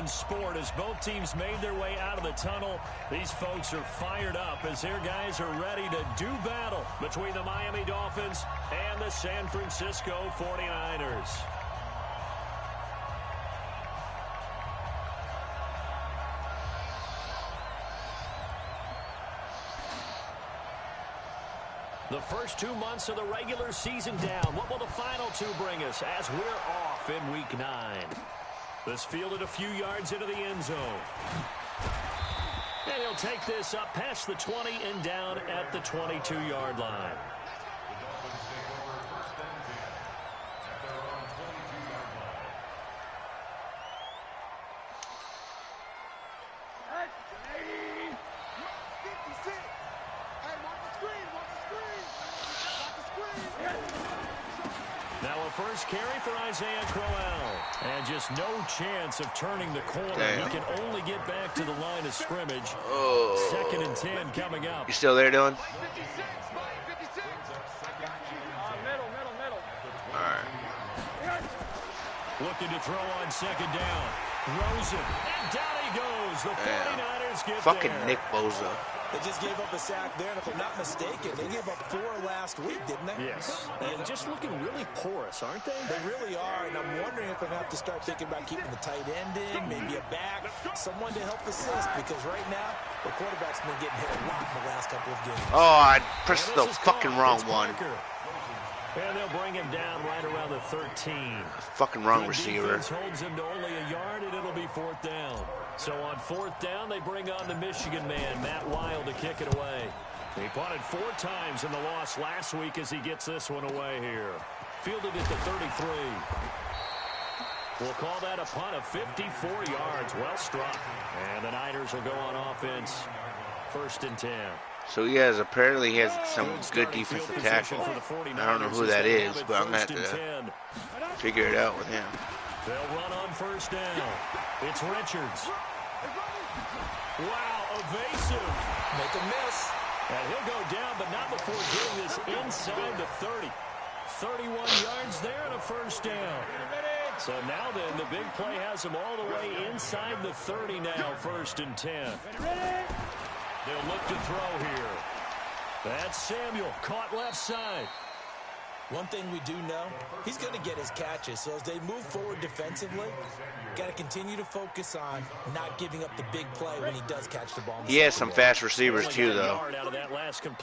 in sport as both teams made their way out of the tunnel. These folks are fired up as their guys are ready to do battle between the Miami Dolphins and the San Francisco 49ers. The first 2 months of the regular season down. What will the final two bring us as we're off in Week 9? This fielded a few yards into the end zone. And he'll take this up past the 20 and down at the 22-yard line. First carry for Isaiah Crowell. And just no chance of turning the corner. Damn. He can only get back to the line of scrimmage. Oh. 2nd and 10 coming up. You still there, Dylan? All right. Looking to throw on 2nd down. Rosen. And down he goes. The 49ers get fucking there. Nick Bosa. They just gave up a sack there, and if I'm not mistaken, they gave up 4 last week, didn't they? Yes. And just looking really porous, aren't they? They really are, and I'm wondering if I'm going to have to start thinking about keeping the tight end in, maybe a back, someone to help assist, because right now, the quarterback's been getting hit a lot in the last couple of games. Oh, I pressed the fucking wrong one. And they'll bring him down right around the 13. Fucking wrong receiver. Holds him to only a yard, and it'll be 4th down. So on 4th down, they bring on the Michigan man, Matt Wild, to kick it away. He punted 4 times in the loss last week as he gets this one away here. Fielded at the 33. We'll call that a punt of 54 yards. Well struck. And the Niners will go on offense. 1st and 10. So apparently he has some good defensive tackle. I don't know who that is, but I'm going to have to figure it out with him. They'll run on 1st down. It's Richards. Wow, evasive. Make a miss. And he'll go down, but not before getting this inside the 30. 31 yards there and a 1st down. So now then, the big play has him all the way inside the 30 now, 1st and 10. They'll look to throw here. That's Samuel, caught left side. One thing we do know, he's going to get his catches. So as they move forward defensively, got to continue to focus on not giving up the big play when he does catch the ball. He has some fast receivers too, though.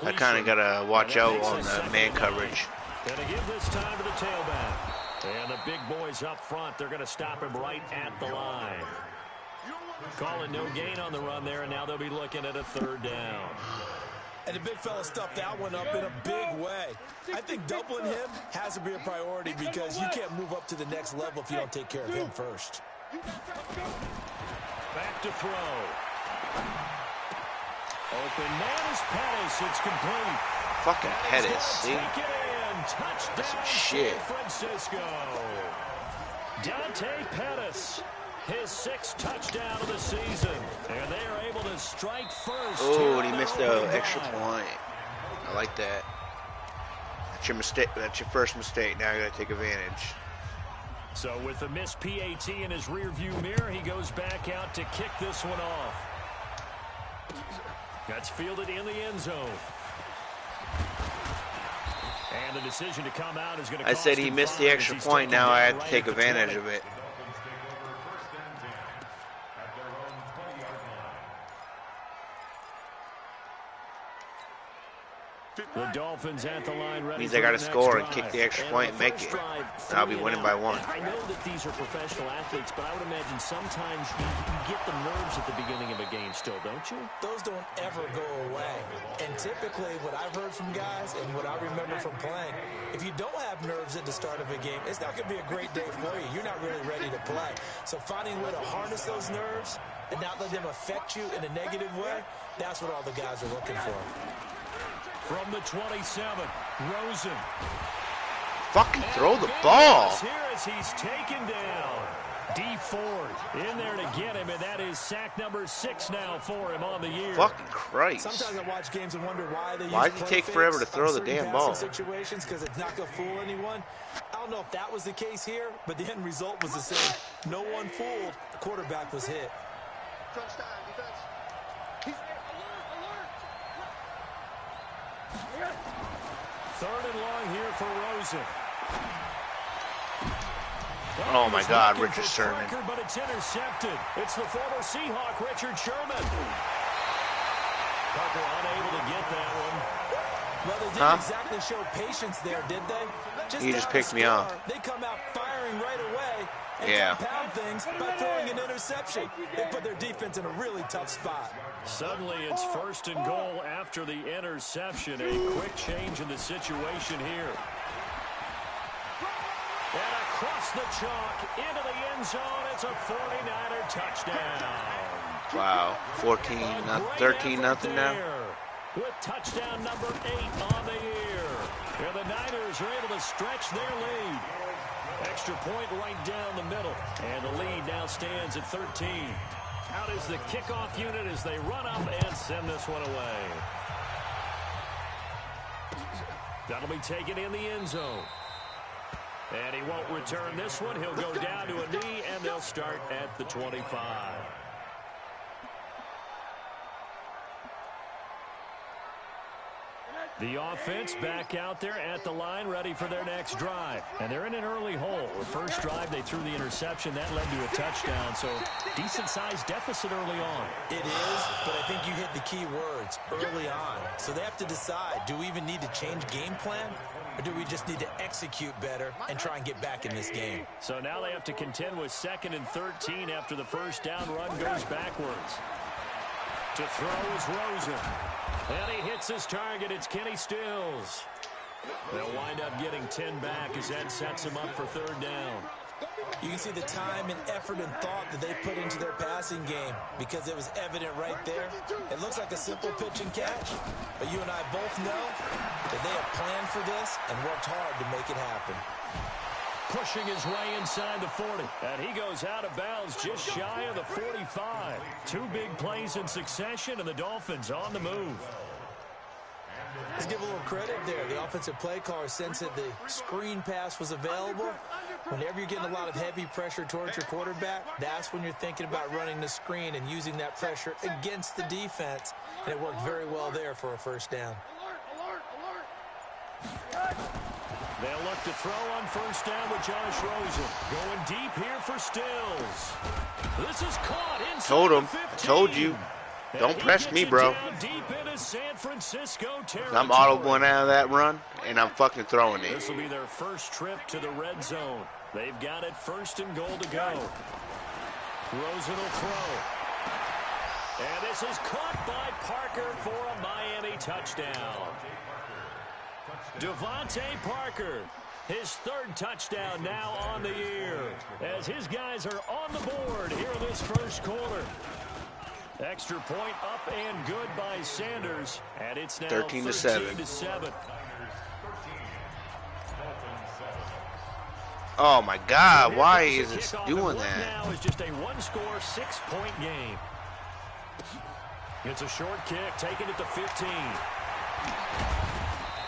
I kind of got to watch out on the man coverage. Going to give this time to the tailback. And the big boys up front, they're going to stop him right at the line. Calling no gain on the run there, and now they'll be looking at a 3rd down. And the big fella stuffed that one up in a big way. I think doubling him has to be a priority because you can't move up to the next level if you don't take care of him first. Back to throw. Open man is Pettis. It's complete. Fucking Pettis, see? Take it in. Touchdown, that's some shit. San Francisco. Dante Pettis. His 6th touchdown of the season. And they are able to strike first. Oh, and he missed the extra point. I like that. That's your mistake. That's your first mistake. Now you got to take advantage. So with the missed PAT in his rearview mirror, he goes back out to kick this one off. That's fielded in the end zone. And the decision to come out is going to I said he missed the extra point. Now I have to take advantage of it. The Dolphins at the line ready. Means I got to score and kick the extra point and make it. I'll be winning by 1. I know that these are professional athletes, but I would imagine sometimes you get the nerves at the beginning of a game still, don't you? Those don't ever go away. And typically what I've heard from guys and what I remember from playing, if you don't have nerves at the start of a game, it's not going to be a great day for you. You're not really ready to play. So finding a way to harness those nerves and not let them affect you in a negative way, that's what all the guys are looking for. From the 27, Rosen. Fucking throw the ball. Here as he's taken down. D Ford in there to get him, and that is sack number 6 now for him on the year. Fucking Christ. Sometimes I watch games and wonder why they does it take forever to throw the damn ball? Situations because it's not going to fool anyone. don't know if that was the case here, but the end result was the same. No one fooled. The quarterback was hit. Third and long here for Rosen. Oh my God, Richard Sherman. But it's intercepted. It's the former Seahawk, Richard Sherman. Parker unable to get that one. Well, they didn't exactly show patience there, did they? He just picked me off. They come out firing right away and compound things by throwing an interception. They put their defense in a really tough spot. Suddenly it's first and goal after the interception. A quick change in the situation here. And across the chalk into the end zone. It's a 49er touchdown. Wow, 13-0 now. With touchdown number 8 on the year. And the Niners are able to stretch their lead. Extra point right down the middle. And the lead now stands at 13. Out is the kickoff unit as they run up and send this one away. That'll be taken in the end zone. And he won't return this one. He'll go down to a knee, and they'll start at the 25. The offense back out there at the line, ready for their next drive. And they're in an early hole. The first drive, they threw the interception. That led to a touchdown, so decent-sized deficit early on. It is, but I think you hit the key words, early on. So they have to decide, do we even need to change game plan? Or do we just need to execute better and try and get back in this game? So now they have to contend with 2nd and 13 after the first down run goes backwards. To throw is Rosen. And he hits his target. It's Kenny Stills. They'll wind up getting 10 back as that sets him up for 3rd down. You can see the time and effort and thought that they put into their passing game because it was evident right there. It looks like a simple pitch and catch, but you and I both know that they have planned for this and worked hard to make it happen. Pushing his way inside the 40. And he goes out of bounds just shy of the 45. 2 big plays in succession, and the Dolphins on the move. Let's give a little credit there. The offensive play caller sensed that the screen pass was available. Whenever you're getting a lot of heavy pressure towards your quarterback, that's when you're thinking about running the screen and using that pressure against the defense. And it worked very well there for a first down. They'll look to throw on first down with Josh Rosen. Going deep here for Stills. This is caught inside. Told him. Told you. Don't press me, bro. I'm audibling out of that run, and I'm fucking throwing it. This will be their first trip to the red zone. They've got it 1st and goal to go. Rosen will throw. And this is caught by Parker for a Miami touchdown. Devontae Parker, his 3rd touchdown now on the year, as his guys are on the board here in this first quarter. Extra point up and good by Sanders, and it's now 13-7. Oh my God, why is it doing that? Now is just a 1-score, 6-point game. It's a short kick, taken at the 15.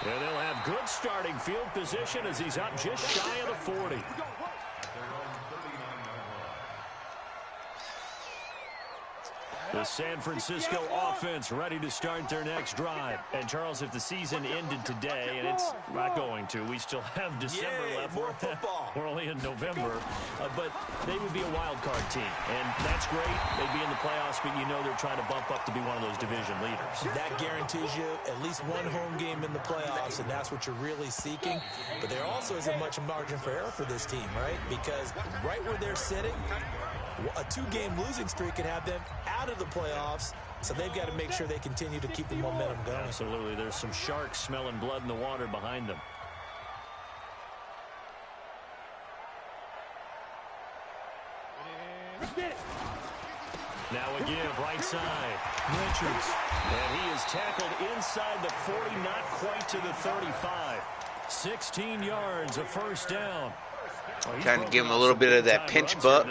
And they'll have good starting field position as he's up just shy of the 40. The San Francisco offense ready to start their next drive. And, Charles, if the season ended today, and it's not going to, we still have December left. More football. We're only in November. But they would be a wild card team. And that's great. They'd be in the playoffs, but you know they're trying to bump up to be one of those division leaders. That guarantees you at least one home game in the playoffs, and that's what you're really seeking. But there also isn't much margin for error for this team, right? Because right where they're sitting, a 2-game losing streak could have them out of the playoffs, so they've got to make sure they continue to keep the momentum going. Absolutely. There's some sharks smelling blood in the water behind them. Now a give, right side. Richards. And he is tackled inside the 40, not quite to the 35. 16 yards, a first down. Trying to give him a little bit of that pinch buck.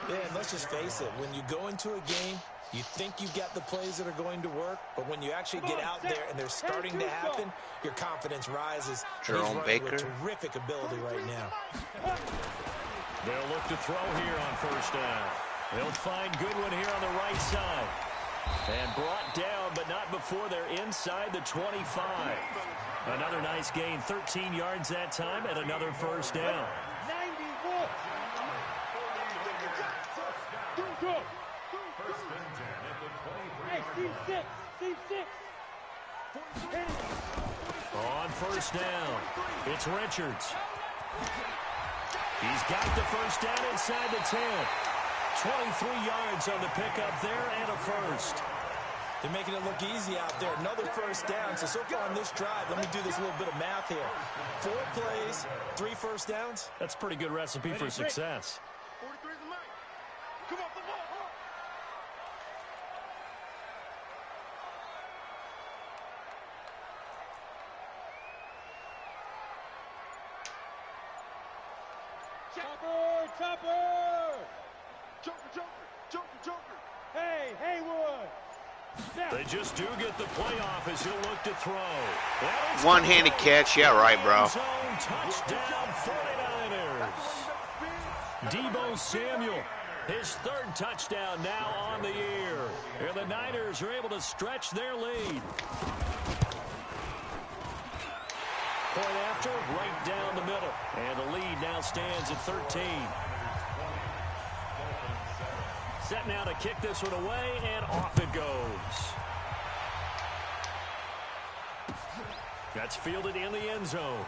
Yeah, and let's just face it. When you go into a game, You think you got the plays that are going to work, but when you actually get out there and they're starting to happen, your confidence rises. Jerome Baker. With terrific ability right now. They'll look to throw here on first down. They'll find Goodwin here on the right side. And brought down, but not before they're inside the 25. Another nice gain, 13 yards that time, and another first down. On first down, it's Richards. He's got the first down inside the 10. 23 yards on the pickup there and a first. They're making it look easy out there. Another first down. So far on this drive, let me do this little bit of math here. 4 plays, 3 first downs. That's a pretty good recipe for success. 43 is the line. Come on, the ball. Chopper! Joker! Hey, Haywood! They just do get the playoff as he'll look to throw. One-handed catch, yeah, right, bro. Touchdown 49ers. Deebo Samuel, his 3rd touchdown now on the year. And the Niners are able to stretch their lead. Point after, right down the middle. And the lead now stands at 13. Set now to kick this one away, and off it goes. That's fielded in the end zone.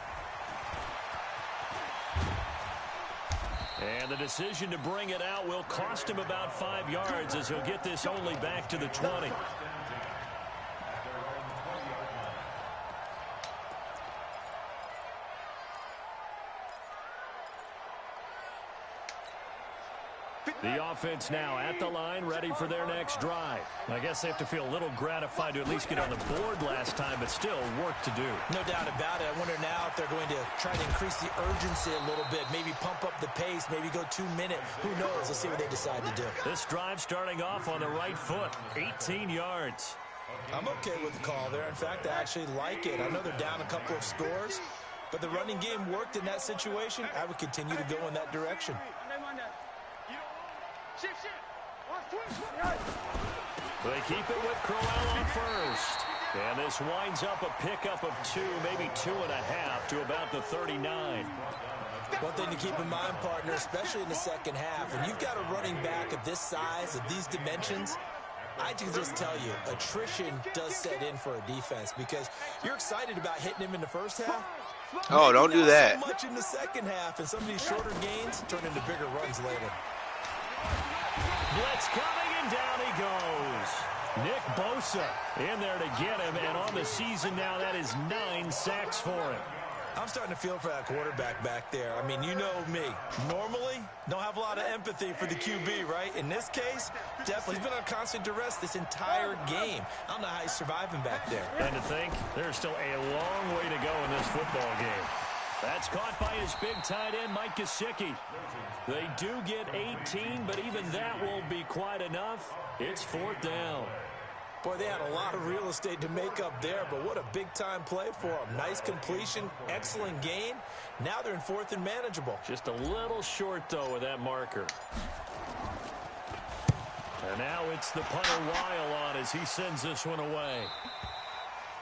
And the decision to bring it out will cost him about 5 yards as he'll get this only back to the 20. The offense now at the line, ready for their next drive. I guess they have to feel a little gratified to at least get on the board last time, but still work to do. No doubt about it. I wonder now if they're going to try to increase the urgency a little bit, maybe pump up the pace, maybe go 2-minute. Who knows? Let's see what they decide to do. This drive starting off on the right foot, 18 yards. I'm okay with the call there. In fact, I actually like it. I know they're down a couple of scores, but the running game worked in that situation. I would continue to go in that direction. They keep it with Crowell on first. And this winds up a pickup of 2, maybe 2.5 to about the 39. One thing to keep in mind, partner, especially in the second half, when you've got a running back of this size, of these dimensions, I can just tell you, attrition does set in for a defense because you're excited about hitting him in the first half. Oh, don't do that. So much in the second half, and some of these shorter gains turn into bigger runs later. Blitz coming, and down he goes. Nick Bosa in there to get him, and on the season now, that is 9 sacks for him. I'm starting to feel for that quarterback back there. I mean, you know me. Normally, don't have a lot of empathy for the QB, right? In this case, definitely. He's been on constant duress this entire game. I don't know how he's surviving back there. And to think, there's still a long way to go in this football game. That's caught by his big tight end, Mike Gesicki. They do get 18, but even that won't be quite enough. It's 4th down. Boy, they had a lot of real estate to make up there, but what a big-time play for them. Nice completion, excellent gain. Now they're in 4th and manageable. Just a little short, though, with that marker. And now it's the punter Weil on as he sends this one away.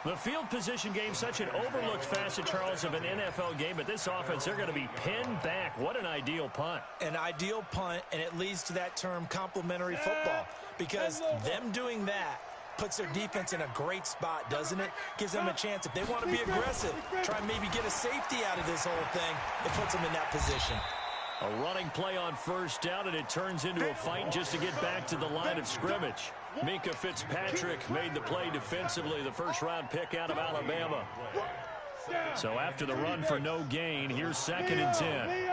The field position game, such an overlooked facet, Charles, of an NFL game, but this offense, they're going to be pinned back. What an ideal punt. An ideal punt, and it leads to that term complementary football, because them doing that puts their defense in a great spot, doesn't it? Gives them a chance. If they want to be aggressive, try and maybe get a safety out of this whole thing, it puts them in that position. A running play on first down, and it turns into a fight just to get back to the line of scrimmage. Minka Fitzpatrick made the play defensively, the first-round pick out of Alabama. So after the run for no gain, here's 2nd and 10.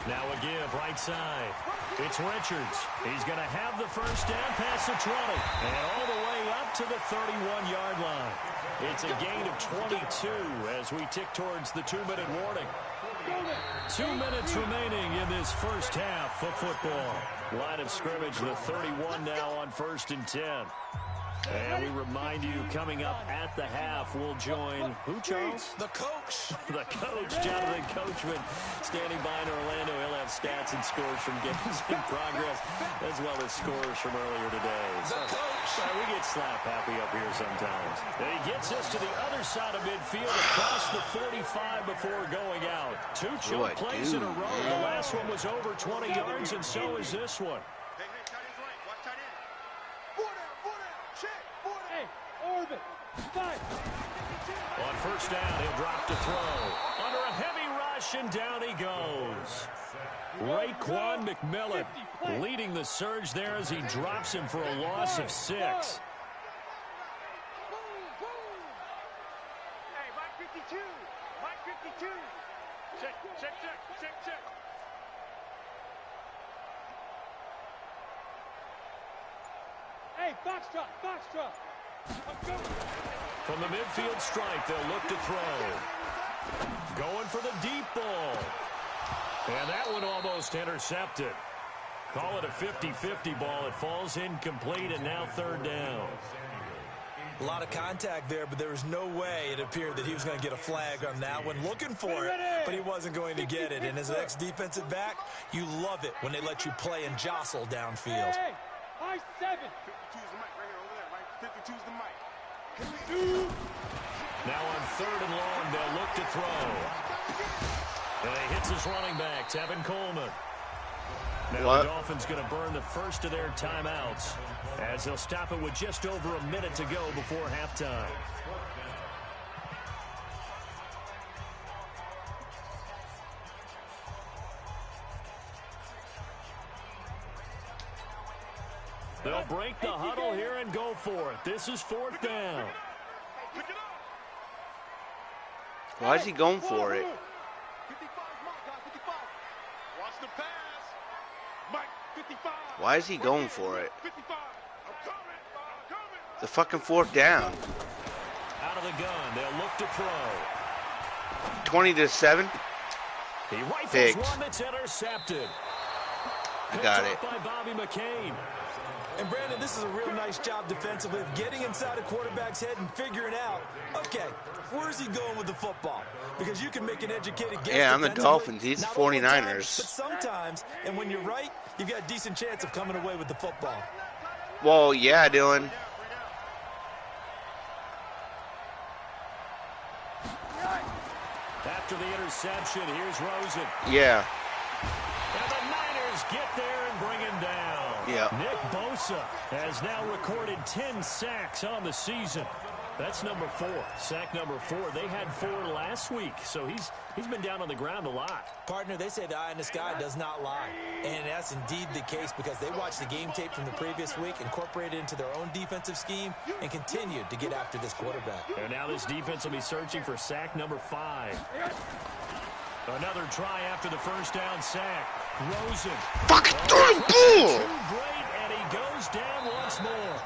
Now a give, right side. It's Richards. He's going to have the first down past the 20. And all the way up to the 31-yard line. It's a gain of 22 as we tick towards the 2-minute warning. 2 2 minutes remaining in this first half of football. Line of scrimmage, the 31 now on 1st and 10. And we remind you, coming up at the half, we'll join who, Charles? The coach. The coach, Jonathan Coachman, standing by in Orlando. He'll have stats and scores from games in progress, as well as scores from earlier today. The coach. We get slap happy up here sometimes. And he gets us to the other side of midfield, across the 45 before going out. 2 choke plays in a row. The last one was over 20 yards, and so is this one. On 1st down, he'll drop to throw. Under a heavy rush, and down he goes. Raekwon McMillan leading the surge there as he drops him for a loss of 6. Hey, Mike 52. Mike 52. Check. Hey, foxtrot. From the midfield stripe, they'll look to throw. Going for the deep ball. And that one almost intercepted. Call it a 50-50 ball. It falls incomplete, and now 3rd down. A lot of contact there, but there was no way it appeared that he was going to get a flag on that one. Looking for it, but he wasn't going to get it. And as an ex-defensive back, you love it when they let you play and jostle downfield. Hey, I 7. 52's the mic right here over there, right? 52's the mic. Now on 3rd and long, they'll look to throw. And he hits his running back, Tevin Coleman. Now the Dolphins going to burn the first of their timeouts, as they'll stop it with just over a minute to go before halftime. They'll break the huddle here and go for it. This is 4th down. Why is he going for it? 55's Mike, 55. Watch the pass. Mike 55. Why is he going for it? 55. I'm coming. The fucking 4th down. Out of the gun, they'll look to throw. 20-7. He rifles Picked. one that's intercepted. I got it. By Bobby McCain. And Brandon, this is a real nice job defensively of getting inside a quarterback's head and figuring out, okay, where's he going with the football? Because you can make an educated guess. Yeah, I'm the Dolphins. He's the 49ers. But sometimes, and when you're right, you've got a decent chance of coming away with the football. Well, yeah, Dylan. After the interception, here's Rosen. Yeah. And the Niners get there and bring him down. Yeah. Nick Bosa has now recorded 10 sacks on the season. That's number 4. Sack number 4. They had 4 last week, so he's been down on the ground a lot. Partner, they say the eye in the sky does not lie. And that's indeed the case because they watched the game tape from the previous week, incorporated it into their own defensive scheme, and continued to get after this quarterback. And now this defense will be searching for sack number 5. Another try after the 1st down sack. Rosen. Fucking throw the ball! Too great, and he goes down once more.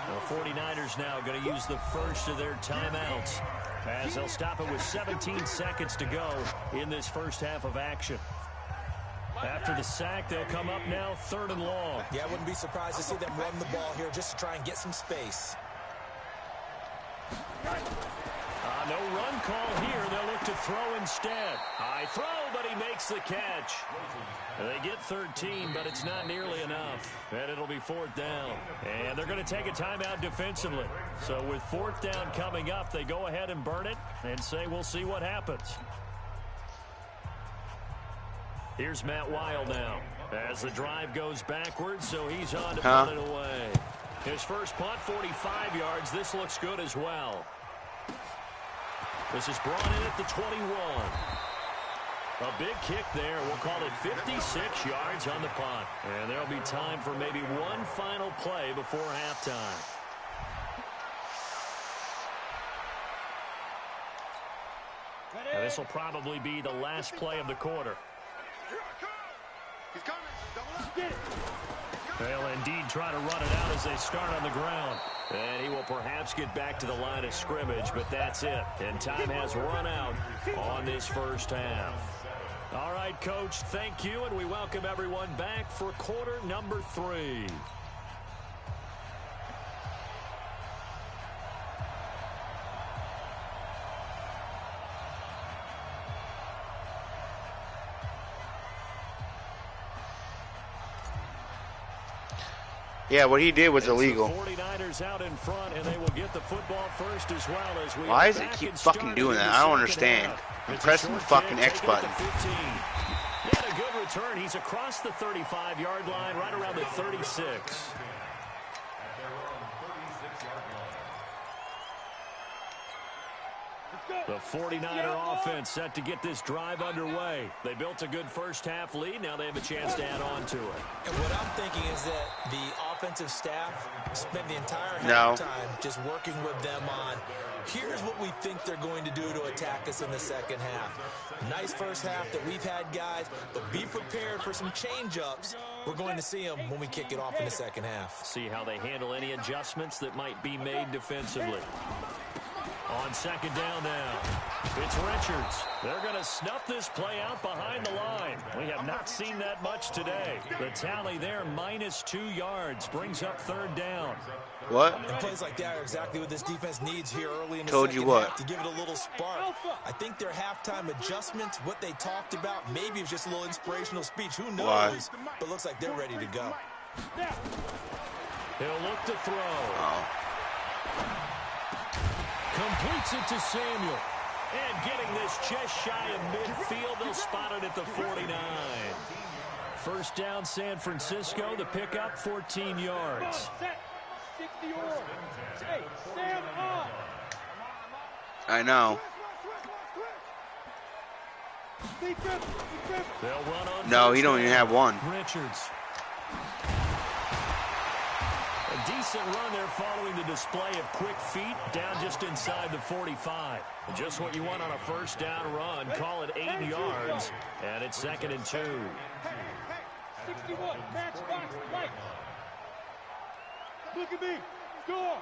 The 49ers now going to use the first of their timeouts, as they'll stop it with 17 seconds to go in this first half of action. After the sack, they'll come up now 3rd and long. Yeah, I wouldn't be surprised to see them run the ball here just to try and get some space. No run call here. They'll look to throw instead. High throw, but he makes the catch. They get 13, but it's not nearly enough. And it'll be 4th down. And they're going to take a timeout defensively. So with 4th down coming up, they go ahead and burn it and say we'll see what happens. Here's Matt Weil now as the drive goes backwards, so he's on to punt it away. His first punt, 45 yards. This looks good as well. This is brought in at the 21. A big kick there. We'll call it 56 yards on the punt. And there'll be time for maybe one final play before halftime. And this will probably be the last play of the quarter. He's coming. Double up. Get it. They'll indeed try to run it out as they start on the ground. And he will perhaps get back to the line of scrimmage, but that's it. And time has run out on this first half. All right, Coach, thank you, and we welcome everyone back for quarter number 3. Yeah, what he did was illegal. 49ers out in front, and they will get the football first as well as we Why does it keep fucking doing that? I don't understand. I'm pressing the fucking X button. He had a good return. He's across the 35-yard line, right around the 36. The 49er offense set to get this drive underway. They built a good first-half lead. Now they have a chance to add on to it. And what I'm thinking is that the offensive staff spent the entire halftime just working with them on, here's what we think they're going to do to attack us in the second half. Nice first half that we've had, guys, but be prepared for some change-ups. We're going to see them when we kick it off in the second half. See how they handle any adjustments that might be made defensively. On second down now, it's Richards. They're going to snuff this play out behind the line. We have not seen that much today. The tally there, -2 yards, brings up third down. What? And plays like that are exactly what this defense needs here early in the Told you second what? half to give it a little spark. I think their halftime adjustments, what they talked about, maybe it's just a little inspirational speech. Who knows? Why? But looks like they're ready to go. He'll look to throw. Oh. Completes it to Samuel. And getting this just shy of midfield, they'll spot it at the 49. First down, San Francisco. The pickup, 14 yards. I know. They'll run on. No, he don't even have one. Richards. A decent run there following the display of quick feet down just inside the 45. Just what you want on a first down run. Call it 8 yards, and it's 2nd and 2. 61, matchbox, right. Look at me. Door.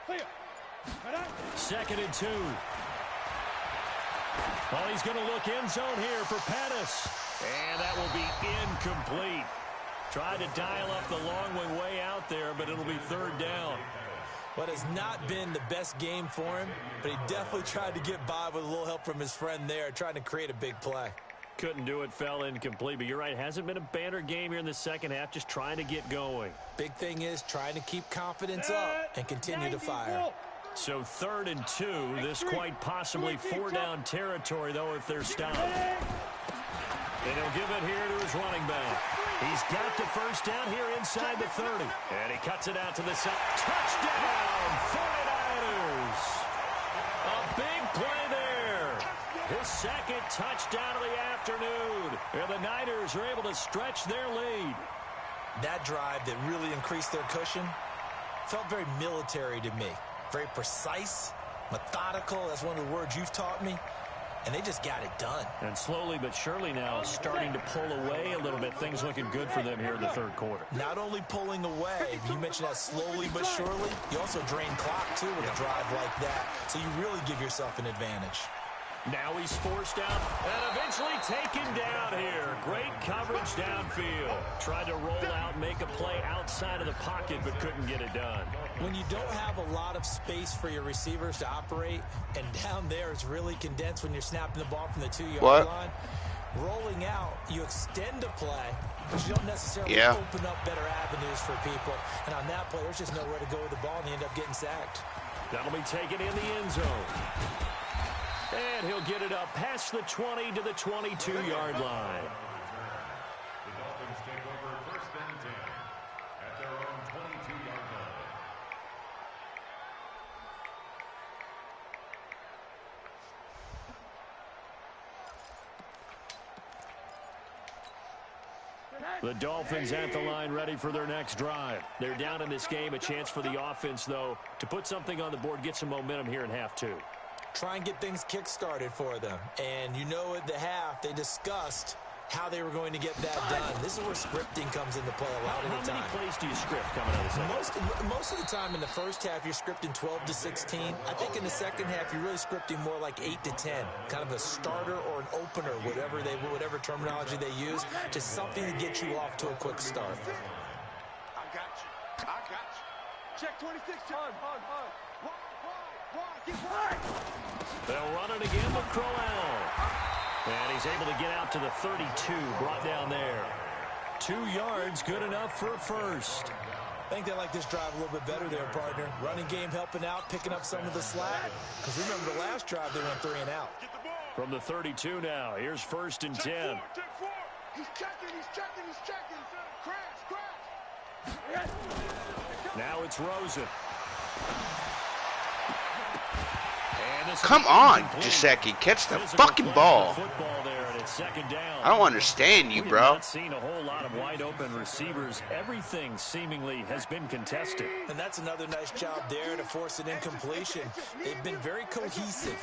Clear. 2nd and 2. Oh, he's going to look end zone here for Pettis. And that will be incomplete. Tried to dial up the long way out there, but it'll be third down. What has not been the best game for him, but he definitely tried to get by with a little help from his friend there, trying to create a big play. Couldn't do it, fell incomplete, but you're right, hasn't been a banner game here in the second half, just trying to get going. Big thing is trying to keep confidence up and continue to fire. So 3rd and 2, this quite possibly 4-down territory, though, if they're stopped. And he'll give it here to his running back. He's got the first down here inside the 30. And he cuts it out to the side. Touchdown, 49ers. A big play there. His second touchdown of the afternoon. And the Niners are able to stretch their lead. That drive that really increased their cushion felt very military to me. Very precise, methodical. That's one of the words you've taught me. And they just got it done. And slowly but surely now starting to pull away a little bit. Things looking good for them here in the third quarter. Not only pulling away, you mentioned that slowly but surely, you also drain clock too with a drive like that. So you really give yourself an advantage. Now he's forced out and eventually taken down here. Great coverage downfield. Tried to roll out, make a play outside of the pocket, but couldn't get it done. When you don't have a lot of space for your receivers to operate, and down there it's really condensed when you're snapping the ball from the 2-yard line, rolling out, you extend a play, but you don't necessarily open up better avenues for people. And on that play, there's just nowhere to go with the ball, and you end up getting sacked. That'll be taken in the end zone. And he'll get it up past the 20 to the 22-yard line. The Dolphins take over 1st and 10 at their own 22-yard line. The Dolphins at the line ready for their next drive. They're down in this game. A chance for the offense, though, to put something on the board, get some momentum here in half 2. Try and get things kick-started for them. And you know at the half, they discussed how they were going to get that done. This is where scripting comes into play a lot of the time. How many plays do you script coming out of the second? Most of the time in the first half, you're scripting 12 to 16. I think in the second half, you're really scripting more like 8 to 10. Kind of a starter or an opener, whatever terminology they use. Just something to get you off to a quick start. I got you. I got you. Check 26. Hard. Wide. Get wide. They'll run it again with Crowell. And he's able to get out to the 32, brought down there. 2 yards, good enough for a first. I think they like this drive a little bit better there, partner. Running game helping out, picking up some of the slack. Because remember the last drive, they went 3 and out. From the 32 now, here's 1st and 10. Check 4. He's checking. Crash. Now it's Rosen. Come on, Gesicki. Catch the fucking ball. I don't understand you, bro. We've not seen a whole lot of wide open receivers. Everything seemingly has been contested. And that's another nice job there to force an incompletion. They've been very cohesive,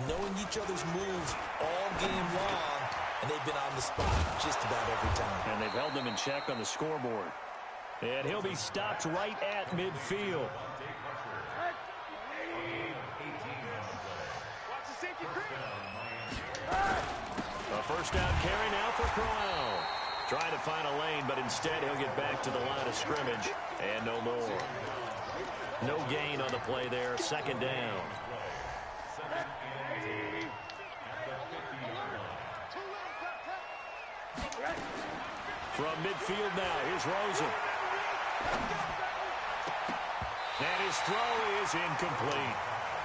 knowing each other's moves all game long, and they've been on the spot just about every time. And they've held them in check on the scoreboard. And he'll be stopped right at midfield. A first down carry now for Crowell. Trying to find a lane, but instead he'll get back to the line of scrimmage. And no more. No gain on the play there. 2nd down. From midfield now, here's Rosen. And his throw is incomplete.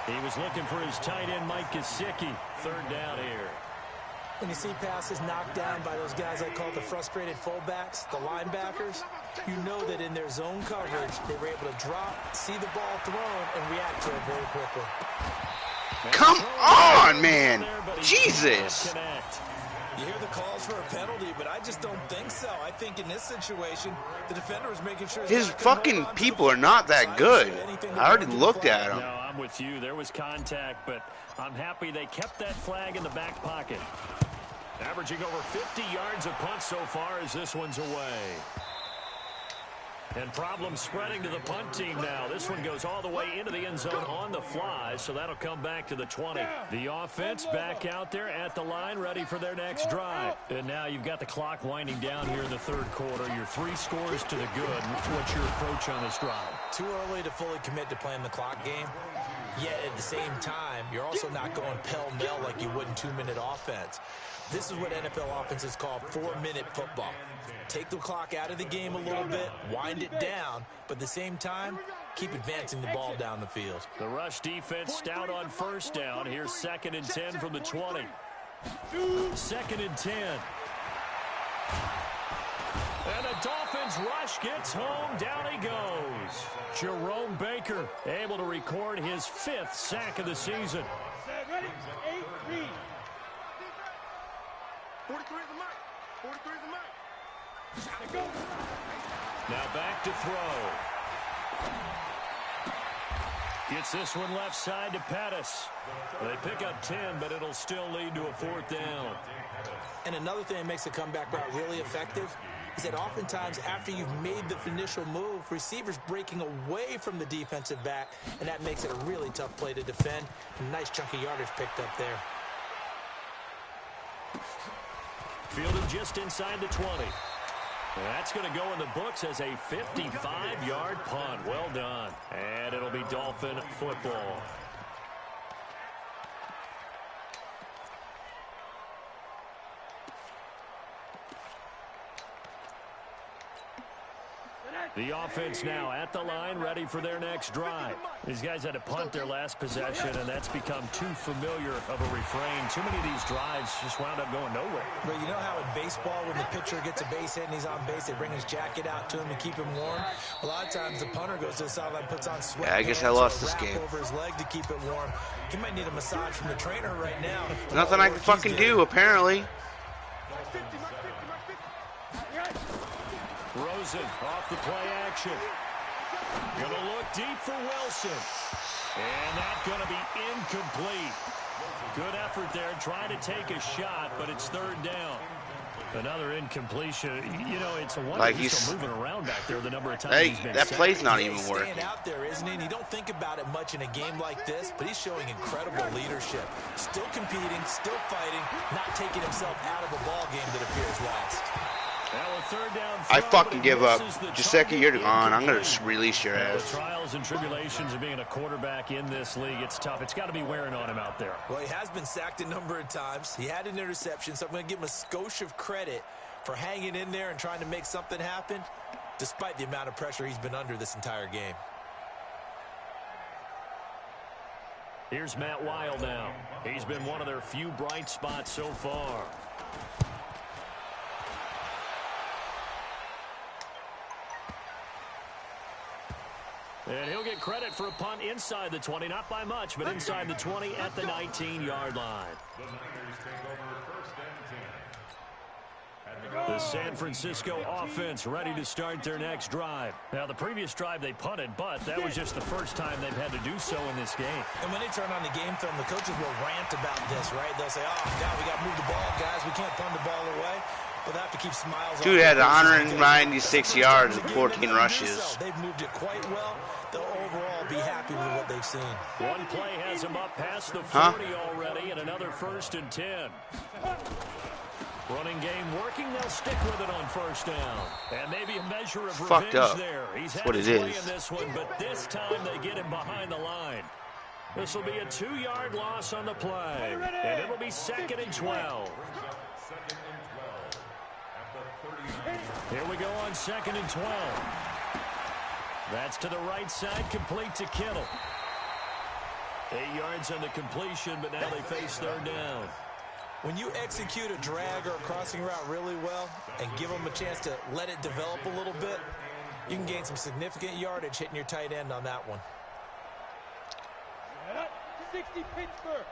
He was looking for his tight end, Mike Gesicki. 3rd down here. When you see passes knocked down by those guys I call the frustrated fullbacks, the linebackers, you know that in their zone coverage, they were able to drop, see the ball thrown, and react to it very quickly. Come on, man. Jesus. You hear the calls for a penalty, but I just don't think so. I think in this situation, the defender was making sure his fucking people are not that good. I already looked at them. No, I'm with you. There was contact, but I'm happy they kept that flag in the back pocket. Averaging over 50 yards a punt so far as this one's away. And problems spreading to the punt team now. This one goes all the way into the end zone on the fly, so that'll come back to the 20. The offense back out there at the line, ready for their next drive. And now you've got the clock winding down here in the 3rd quarter. Your 3 scores to the good. What's your approach on this drive? Too early to fully commit to playing the clock game. Yet at the same time, you're also not going pell-mell like you would in 2-minute offense. This is what NFL offenses call 4-minute football. Take the clock out of the game a little bit, wind it down, but at the same time, keep advancing the ball down the field. The rush defense stout on 1st down. Here's 2nd and 10 from the 20. 2nd and 10. And the Dolphins rush gets home. Down he goes. Jerome Baker able to record his 5th sack of the season. 43 is the mic. 43 is the mic. Now back to throw. Gets this one left side to Pettis. They pick up 10, but it'll still lead to a 4th down. And another thing that makes the comeback route really effective is that oftentimes after you've made the initial move, receivers breaking away from the defensive back, and that makes it a really tough play to defend. A nice chunk of yardage picked up there. Fielded just inside the 20. That's going to go in the books as a 55-yard punt. Well done. And it'll be Dolphin football. The offense now at the line, ready for their next drive. These guys had to punt their last possession, and that's become too familiar of a refrain. Too many of these drives just wound up going nowhere. But you know how in baseball, when the pitcher gets a base hit and he's on base, they bring his jacket out to him to keep him warm? A lot of times the punter goes to the sideline, puts on sweat. Yeah, I guess I lost this game. Over his leg to keep it warm. He might need a massage from the trainer right now. Nothing I can fucking do, apparently. Rosen off the play action. Gonna look deep for Wilson. And that's gonna be incomplete. Good effort there, trying to take a shot, but it's 3rd down. Another incompletion. You know, it's a wonder Like he's still moving around back there the number of times hey, he's been that sacked. play's not even working. He's staying out there, isn't he? And you don't think about it much in a game like this, but he's showing incredible leadership. Still competing, still fighting, not taking himself out of a ball game that appears last. I fucking give up. Giuseppe, you're gone. I'm going to release your ass. The trials and tribulations of being a quarterback in this league, it's tough. It's got to be wearing on him out there. Well, he has been sacked a number of times. He had an interception, so I'm going to give him a skosh of credit for hanging in there and trying to make something happen, despite the amount of pressure he's been under this entire game. Here's Matt Weil now. He's been one of their few bright spots so far. And he'll get credit for a punt inside the 20, not by much, but inside the 20 at the 19-yard line. The San Francisco offense ready to start their next drive. Now, the previous drive they punted, but that was just the first time they've had to do so in this game. And when they turn on the game film, the coaches will rant about this, right? They'll say, oh, God, we got to move the ball, guys. We can't punt the ball away. But they have to keep smiles on. Dude had 196 yards and 14 rushes. They've moved it quite well. They'll overall be happy with what they've seen. One play has them up past the 40 already, and another 1st and 10. Running game working, they'll stick with it on 1st down. And maybe a measure of revenge there. He's had his way in this one, but this time they get him behind the line. This will be a 2-yard loss on the play, and it'll be 2nd and 12. Here we go on 2nd and 12. That's to the right side, complete to Kittle. 8 yards on the completion, but now they face 3rd down. When you execute a drag or a crossing route really well and give them a chance to let it develop a little bit, you can gain some significant yardage hitting your tight end on that one. 60 Pittsburgh.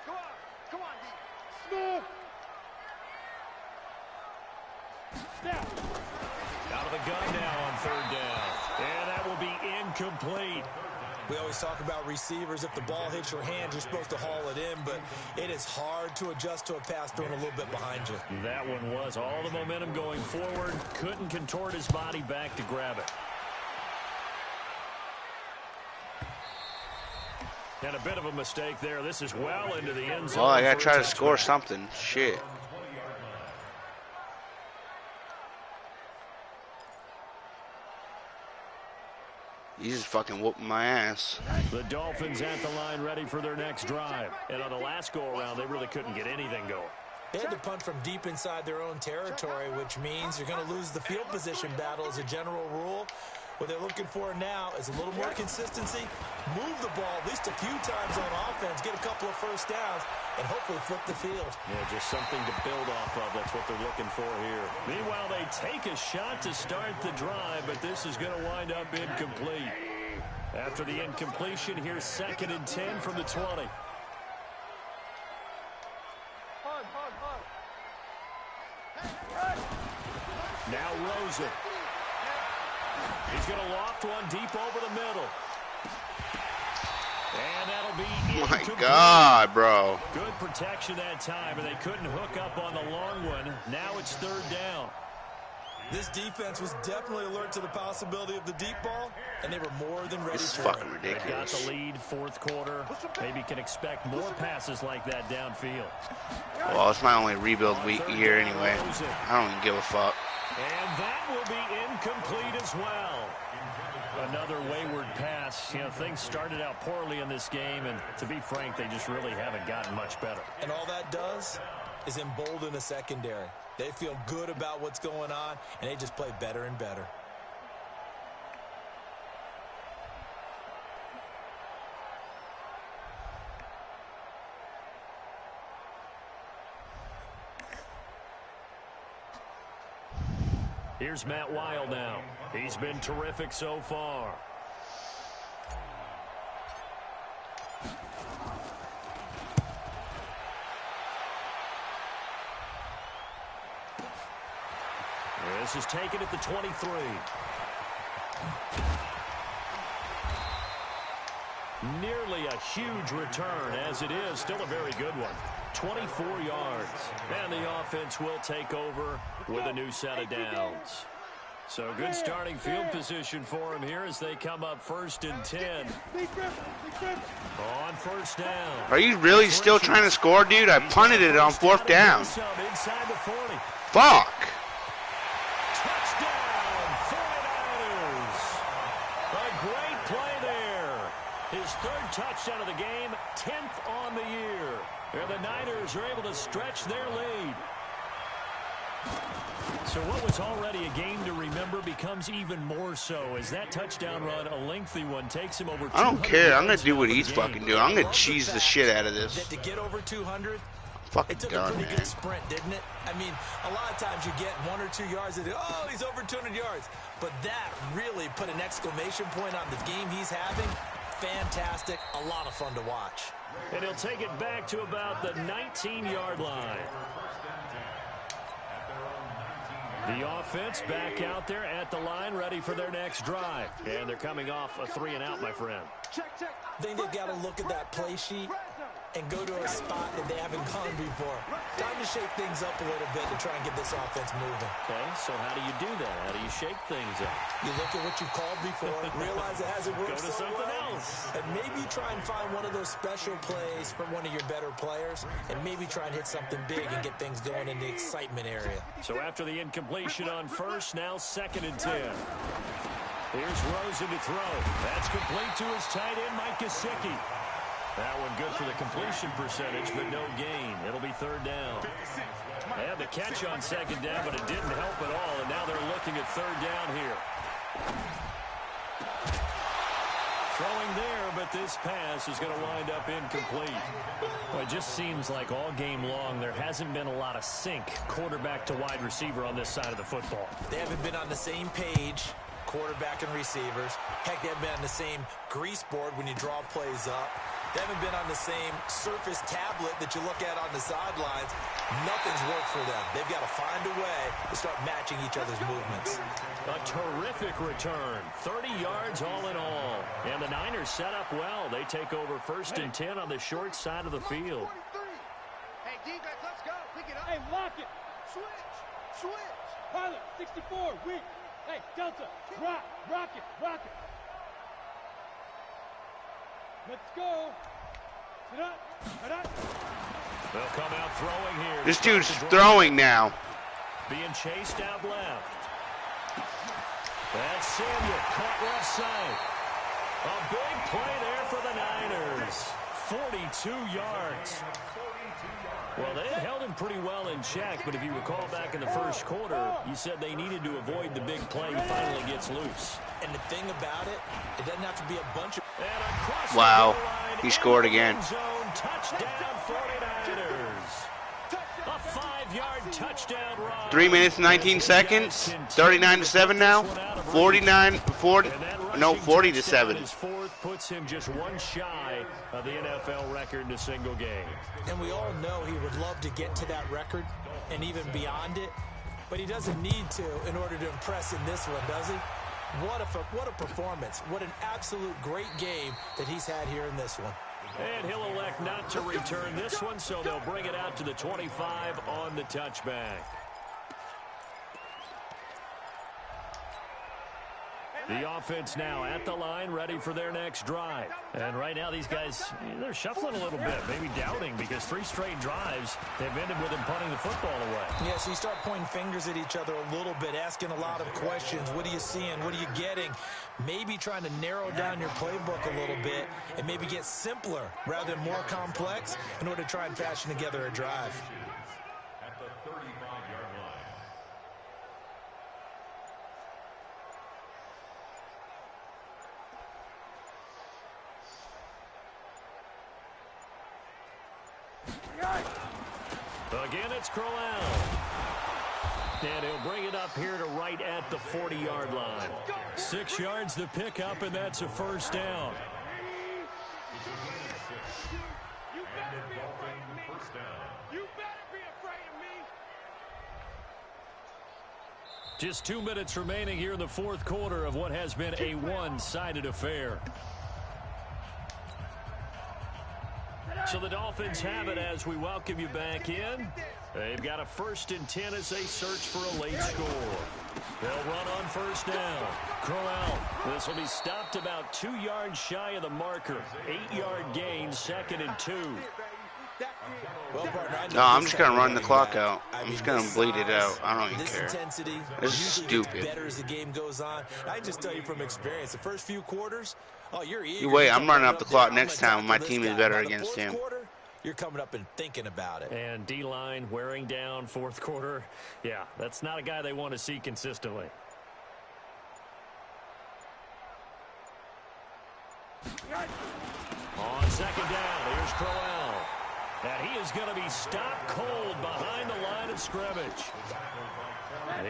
Come on, Smooth. Out of the gun now on 3rd down. And that will be incomplete. We always talk about receivers. If the ball hits your hand, you're supposed to haul it in, but it is hard to adjust to a pass thrown a little bit behind you. That one was all the momentum going forward. Couldn't contort his body back to grab it. And a bit of a mistake there. This is well into the end zone. Well, I got to try to score something. Shit. He's just fucking whooping my ass. The Dolphins at the line ready for their next drive. And on the last go-around, they really couldn't get anything going. They had to punt from deep inside their own territory, which means you're going to lose the field position battle as a general rule. What they're looking for now is a little more consistency, move the ball at least a few times on offense, get a couple of 1st downs, and hopefully flip the field. Yeah, just something to build off of. That's what they're looking for here. Meanwhile, they take a shot to start the drive, but this is going to wind up incomplete. After the incompletion, here's 2nd and 10 from the 20. Now Rosen. He's going to loft one deep over the middle. And that'll be incomplete. My God, bro. Good protection that time, and they couldn't hook up on the long one. Now it's 3rd down. This defense was definitely alert to the possibility of the deep ball, and they were more than ready This is for fucking it. ridiculous. They got the lead, 4th quarter. Maybe can expect more passes like that downfield. Well, it's my only rebuild week year anyway. I don't even give a fuck. And that will be incomplete as well. Another wayward pass. You know, things started out poorly in this game, and to be frank, they just really haven't gotten much better. And all that does is embolden the secondary. They feel good about what's going on, and they just play better and better. Here's Matt Weil now. He's been terrific so far. This is taken at the 23. Nearly a huge return, as it is still a very good one. 24 yards. And the offense will take over with a new set of downs. So good starting field position for him here as they come up 1st and 10. On 1st down. Are you really still trying to score, dude? I punted it on 4th down. Inside the 40. Fuck. Touchdown, 49ers. A great play there. His 3rd touchdown of the game, 10th on the year. And the Niners are able to stretch their lead. So what was already a game to remember becomes even more so as that touchdown run, a lengthy one, takes him over 200. I don't care. I'm going to do what he's fucking doing. I'm going to cheese the shit out of this. That to get over 200, Fucking it took done, a pretty man. good sprint, didn't it? I mean, a lot of times you get 1 or 2 yards and oh, he's over 200 yards. But that really put an exclamation point on the game he's having. Fantastic. A lot of fun to watch. And he'll take it back to about the 19-yard line. The offense back out there at the line, ready for their next drive. And they're coming off a 3-and-out, my friend. I think they've got to look at that play sheet and go to a spot that they haven't gone before. Time to shake things up a little bit to try and get this offense moving. Okay, so how do you do that? How do you shake things up? You look at what you've called before, realize it hasn't worked Go to so something well, else. and maybe try and find one of those special plays from one of your better players, and maybe try and hit something big and get things going in the excitement area. So after the incompletion on 1st, now 2nd and 10. Here's Rosen to throw. That's complete to his tight end, Mike Gesicki. That one good for the completion percentage, but no gain. It'll be 3rd down. They had the catch on 2nd down, but it didn't help at all, and now they're looking at 3rd down here. Throwing there, but this pass is going to wind up incomplete. Well, it just seems like all game long there hasn't been a lot of sync quarterback to wide receiver on this side of the football. They haven't been on the same page, quarterback and receivers. Heck, they haven't been on the same grease board when you draw plays up. They haven't been on the same surface tablet that you look at on the sidelines. Nothing's worked for them. They've got to find a way to start matching each other's movements. A terrific return. 30 yards all in all. And the Niners set up well. They take over 1st and 10 on the short side of the field. Hey, defense, let's go. Pick it up. Hey, lock it. Switch. Pilot, 64, weak. Hey, Delta, rock it. Let's go. They'll come out throwing here. This dude's throwing now. Being chased out left. That's Samuel, caught left side. A big play there for the Niners. 42 yards. Well, they had held him pretty well in check, but if you recall back in the 1st quarter, you said they needed to avoid the big play. He finally gets loose. And the thing about it, it doesn't have to be a bunch of... Wow, he scored again. Touchdown 49ers. A 5-yard touchdown run. 3 minutes and 19 seconds. 39-7 now. 40-7. His 4th puts him just one shy of the NFL record in a single game. And we all know he would love to get to that record and even beyond it, but he doesn't need to in order to impress in this one, does he? What a performance. What an absolute great game that he's had here in this one. And he'll elect not to return this one, so they'll bring it out to the 25 on the touchback. The offense now at the line, ready for their next drive. And right now, these guys, they're shuffling a little bit, maybe doubting, because 3 straight drives, they've ended with them punting the football away. Yeah, so you start pointing fingers at each other a little bit, asking a lot of questions. What are you seeing? What are you getting? Maybe trying to narrow down your playbook a little bit and maybe get simpler rather than more complex in order to try and fashion together a drive. At the 35-yard line. Again, it's Crowell. And he'll bring it up here to right at the 40-yard line. 6 yards to pick up, and that's a 1st down. You better be afraid of me. You better be afraid of me. Just 2 minutes remaining here in the 4th quarter of what has been a one-sided affair. So the Dolphins have it as we welcome you back in. They've got a 1st and 10 as they search for a late score. They'll run on 1st down. Crowell. This will be stopped about 2 yards shy of the marker. 8-yard gain, 2nd and 2. Well, partner, No, I'm just going to run the clock out. I'm just going to bleed it out. I don't even care. Intensity This is stupid. better as the game goes on. I can just tell you from experience, the first few quarters, you're eager. You wait, I'm running up the clock next time when my team is better against him. You're coming up and thinking about it. And D-line wearing down 4th quarter. Yeah, that's not a guy they want to see consistently. On 2nd down, here's Crowell. And he is going to be stopped cold behind the line of scrimmage.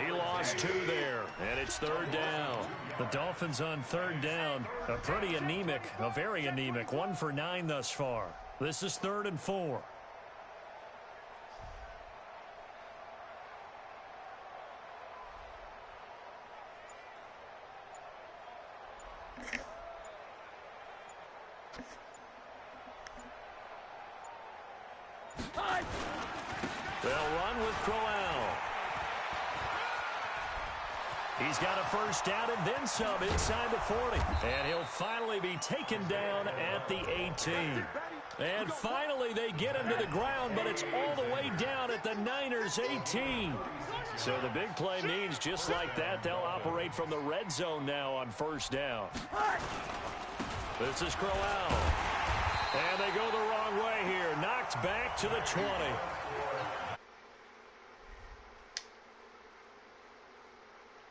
He lost 2 there, and it's 3rd down. The Dolphins on 3rd down, a very anemic, 1 for 9 thus far. This is 3rd and 4. They'll run with Crowell. He's got a 1st down and then some inside the 40. And he'll finally be taken down at the 18. And finally they get him to the ground, but it's all the way down at the Niners' 18. So the big play means just like that, they'll operate from the red zone now on 1st down. This is Crowell. And they go the wrong way here. Knocked back to the 20.